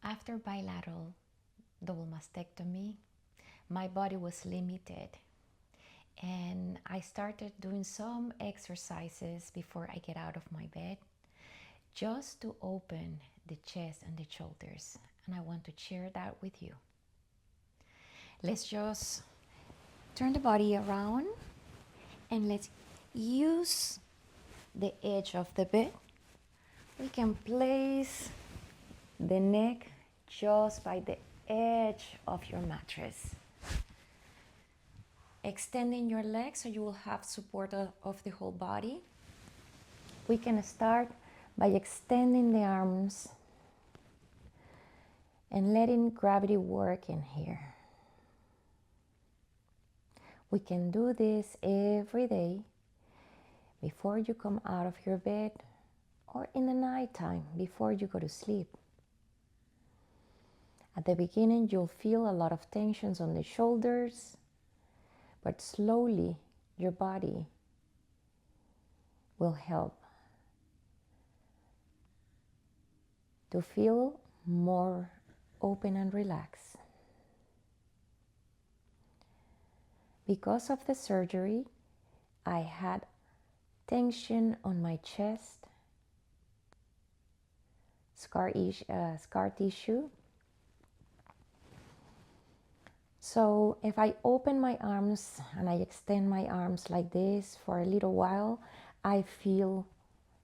After bilateral double mastectomy, my body was limited, and I started doing some exercises before I get out of my bed just to open the chest and the shoulders, and I want to share that with you. Let's just turn the body around and let's use the edge of the bed. We can place the neck just by the edge of your mattress. Extending your legs so you will have support of the whole body. We can start by extending the arms and letting gravity work in here. We can do this every day before you come out of your bed or in the nighttime before you go to sleep. At the beginning, you'll feel a lot of tensions on the shoulders, but slowly your body will help to feel more open and relaxed. Because of the surgery, I had tension on my chest, scar tissue. So if I open my arms and I extend my arms like this for a little while, I feel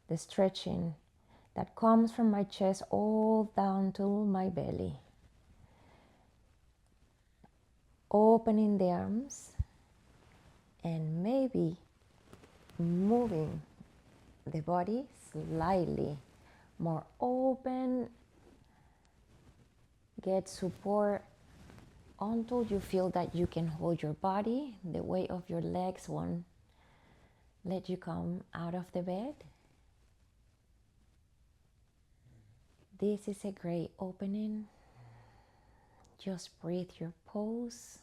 the stretching that comes from my chest all down to my belly. Opening the arms and maybe moving the body slightly more open. Get support until you feel that you can hold your body. The weight of your legs won't let you come out of the bed. This is a great opening. Just breathe your pulse.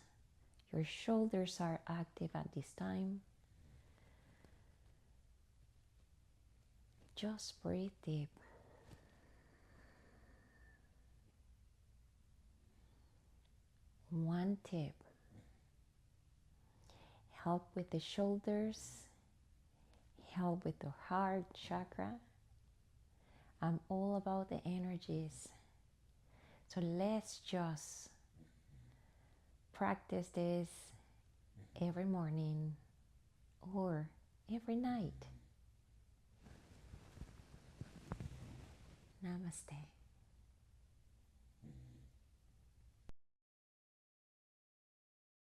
Your shoulders are active at this time. Just breathe deep. One tip. Help with the shoulders. Help with the heart chakra. I'm all about the energies. So let's just practice this every morning or every night. Namaste.